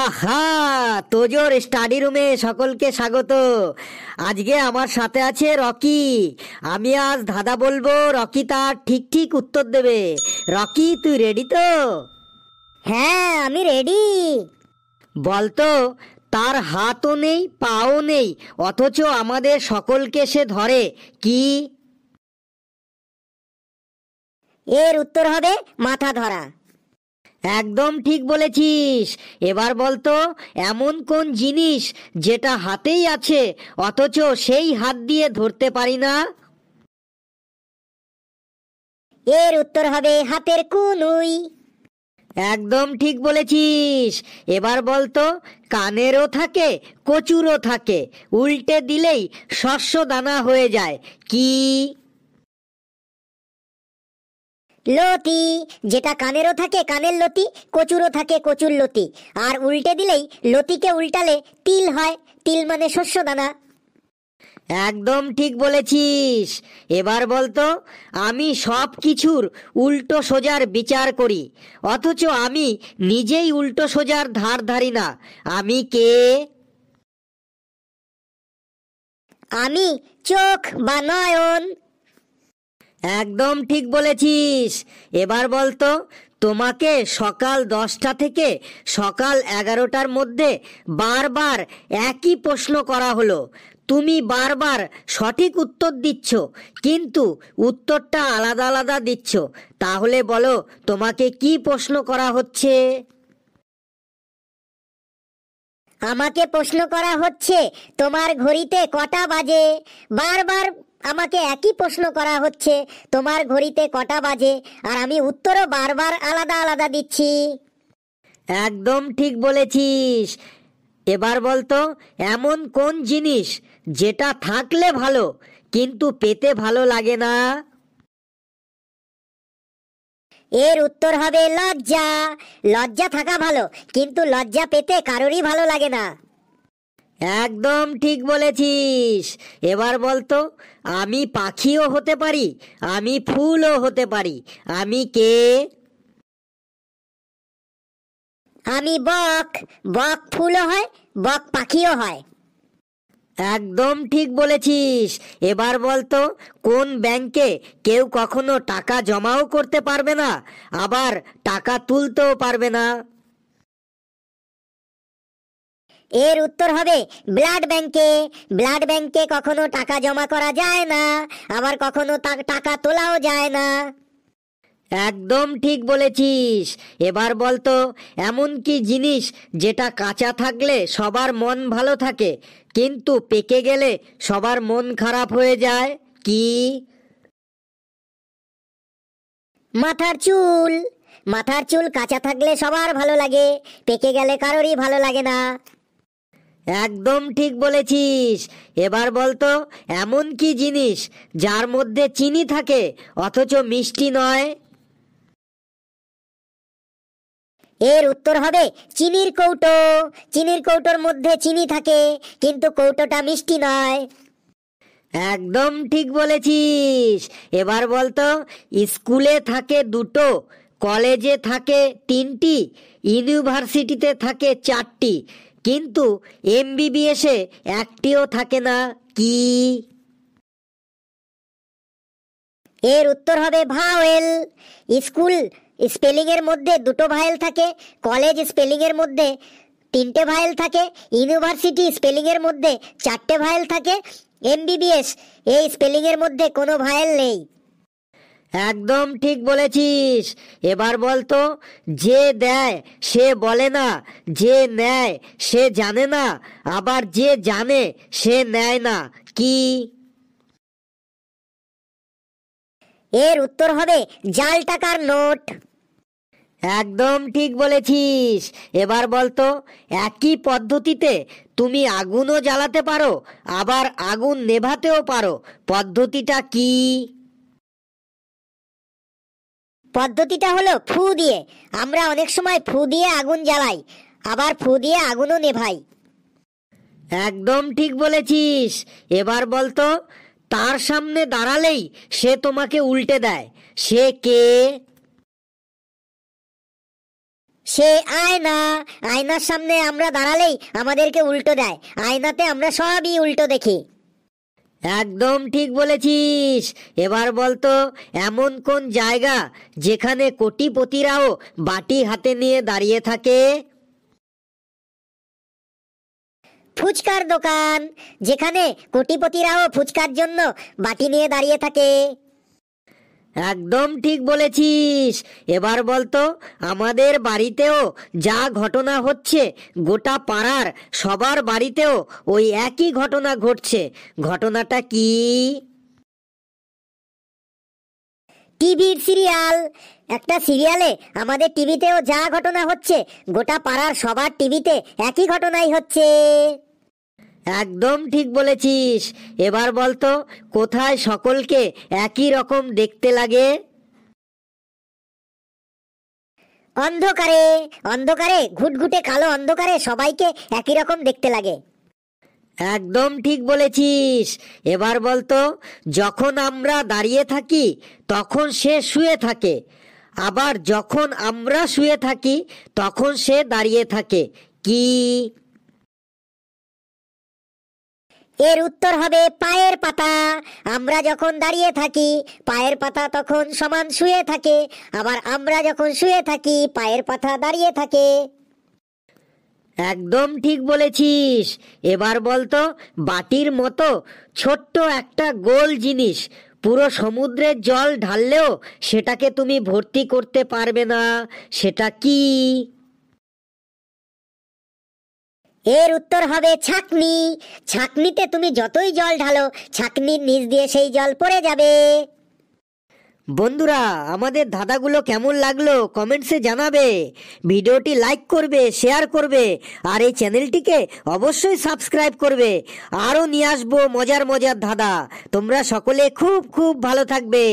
আহা, তোজোর স্টাডি রুমে সকলকে স্বাগত। আজকে আমার সাথে আছে রকি। আমি আজ ধাঁধা বলবো, রকি তার ঠিক ঠিক উত্তর দেবে। রকি, তুই রেডি তো? হ্যাঁ, আমি রেডি। বলতো, তার হাতও নেই পাও নেই, অথচ আমাদের সকলকে সে ধরে, কি? এর উত্তর হবে মাথা ধরা। একদম ঠিক বলেছিস। এবার বলতো, এমন কোন জিনিস যেটা হাতেই আছে অথচ সেই হাত দিয়ে ধরতে পারি না? এর উত্তর হবে হাতের কনুই। একদম ঠিক বলেছিস। এবার বলতো, কানেরও থাকে কচুরও থাকে, উল্টে দিলেই শস্য দানা হয়ে যায়, কি? লতি। যেটা কানেরও থাকে কানের লতি, কচুরও থাকে কচুর লতি, আর উল্টে দিলেই লতিকে উল্টালে তিল হয়। তিল মানে শস্য দানা। একদম ঠিক বলেছিস। এবার বলতো, আমি সব কিছুর উল্টো সোজার বিচার করি, অথচ আমি নিজেই উল্টো সোজার ধার ধারি না, আমি কে? আমি চোখ বা নয়ন। একদম ঠিক বলেছিস। এবার বলতো, তোমাকে সকাল 10টা থেকে সকাল 11টার মধ্যে বারবার একই প্রশ্ন করা হলো, তুমি বারবার সঠিক উত্তর দিচ্ছ, কিন্তু উত্তরটা আলাদা আলাদা দিচ্ছ। তাহলে বলো, তোমাকে কি প্রশ্ন করা হচ্ছে? আমাকে প্রশ্ন করা হচ্ছে তোমার ঘড়িতে কটা বাজে। বারবার আমাকে একই প্রশ্ন করা হচ্ছে, তোমার ঘড়িতে কটা বাজে, আর আমি উত্তরও বারবার আলাদা আলাদা দিচ্ছি। একদম ঠিক বলেছিস। এবার বলতো, এমন কোন জিনিস যেটা থাকলে ভালো কিন্তু পেতে ভালো লাগে না? এর উত্তর হবে লজ্জা। লজ্জা থাকা ভালো, কিন্তু লজ্জা পেতে কারোরই ভালো লাগে না। একদম ঠিক বলেছিস। এবার বলতো, আমি পাখিও হতে পারি, আমি ফুলও হতে পারি, আমি কে? আমি বক। বক ফুলও হয়, বক পাখিও হয়। একদম ঠিক বলেছিস। এবার বলতো, কোন ব্যাংকে কেউ কখনো টাকা জমাও করতে পারবে না, আবার টাকা তুলতেও পারবে না? এর উত্তর হবে ব্লাড ব্যাংকে। ব্লাড ব্যাংকে কখনো টাকা জমা করা যায় না, আবার কখনো টাকা তোলাও যায় না। একদম ঠিক বলেছিস। এবার বলতো, এমন কি জিনিস যেটা কাঁচা থাকলে সবার মন ভালো থাকে, কিন্তু পেকে গেলে সবার মন খারাপ হয়ে যায়, কি? মাথার চুল। মাথার চুল কাঁচা থাকলে সবার ভালো লাগে, পেকে গেলে কারোরই ভালো লাগে না। একদম ঠিক বলেছিস। এবার বলতো, এমন কি জিনিস যার মধ্যে চিনি থাকে অথচ মিষ্টি নয়? এর উত্তর হবে চিনির কৌটো। চিনির কৌটোর মধ্যে চিনি থাকে, কিন্তু কৌটোটা মিষ্টি নয়। একদম ঠিক বলেছিস। এবার বলতো, স্কুলে থাকে দুটো, কলেজে থাকে 3টি, ইউনিভার্সিটিতে থাকে 4টি, কিন্তু এমবিবিএসে একটিও থাকে না, কি? এর উত্তর হবে ভাওয়েল। স্কুল স্পেলিং এর মধ্যে দুটো ভায়েল থাকে, কলেজ স্পেলিং এর মধ্যে 3টে ভায়েল থাকে, ইউনিভার্সিটি স্পেলিং এর মধ্যে 4টে ভায়েল থাকে, এমবিবিএস এই স্পেলিং এর মধ্যে কোনো ভায়েল নেই। একদম ঠিক বলেছিস। এবার বলতো, যে দেয় সে বলে না, যে নেয় সে জানে না, আবার যে জানে সে নেয় না, কি? এর উত্তর হবে জাল টাকার নোট। একদম ঠিক বলেছিস। এবার বলতো, একই পদ্ধতিতে তুমি আগুনও জ্বালাতে পারো, আবার আগুন নেভাতেও পারো, পদ্ধতিটা কি? পদ্ধতিটা হলো ফু দিয়ে। আমরা অনেক সময় ফু দিয়ে আগুন জ্বালাই, আবার ফু দিয়ে আগুনও নেভাই। একদম ঠিক বলেছিস। এবার বলতো, তার সামনে দাঁড়ালেই সে তোমাকে উল্টে দেয়, সে কে? সে আয়না, আয়নার সামনে আমরা দাঁড়ালেই আমাদেরকে উল্টো দেয়, আয়নাতে আমরা সবই উল্টো দেখি। একদম ঠিক বলেছিস। এবার বলতো এমন কোন জায়গা যেখানে কোটিপতিরাও বাটি হাতে নিয়ে দাঁড়িয়ে থাকে? ফুচকার দোকান, যেখানে কোটিপতিরাও ফুচকার জন্য বাটি নিয়ে দাঁড়িয়ে থাকে। একদম ঠিক বলেছিস। এবার বলতো আমাদের বাড়িতেও যা ঘটনা হচ্ছে গোটা পাড়ার সবার বাড়িতেও ওই একই ঘটনা ঘটছে, ঘটনাটা কি? টিভির সিরিয়াল, একটা সিরিয়ালে আমাদের টিভিতেও যা ঘটনা হচ্ছে গোটা পাড়ার সবার টিভিতে একই ঘটনাই হচ্ছে। একদম ঠিক বলেছিস। এবার বলতো কোথায় সকলকে একই রকম দেখতে লাগে? অন্ধকারে, অন্ধকারে ঘুটঘুটে কালো অন্ধকারে সবাইকে একই রকম দেখতে লাগে। একদম ঠিক বলেছিস। এবার বলতো যখন আমরা দাঁড়িয়ে থাকি তখন সে শুয়ে থাকে, আবার যখন আমরা শুয়ে থাকি তখন সে দাঁড়িয়ে থাকে, কি? এর উত্তর হবে পায়ের পাতা। আমরা যখন দাঁড়িয়ে থাকি পায়ের পাতা তখন সমান শুয়ে থাকে, আবার আমরা যখন শুয়ে থাকি পায়ের পাতা দাঁড়িয়ে থাকে। একদম ঠিক বলেছিস। এবার বলতো বাটির মতো ছোট্ট একটা গোল জিনিস পুরো সমুদ্রের জল ঢাললেও সেটাকে তুমি ভর্তি করতে পারবে না, সেটা কি? এর উত্তর হবে ছাঁকনি। ছাঁকনিতে তুমি যতই জল ঢালো ছাঁকনির নিচ দিয়ে সেই জল পড়ে যাবে। বন্ধুরা, আমাদের ধাঁধাগুলো কেমন লাগলো কমেন্টসে জানাবে, ভিডিওটি লাইক করবে, শেয়ার করবে, আর এই চ্যানেলটিকে অবশ্যই সাবস্ক্রাইব করবে। আরও নিয়ে আসবো মজার মজার ধাঁধা। তোমরা সকলে খুব খুব ভালো থাকবে।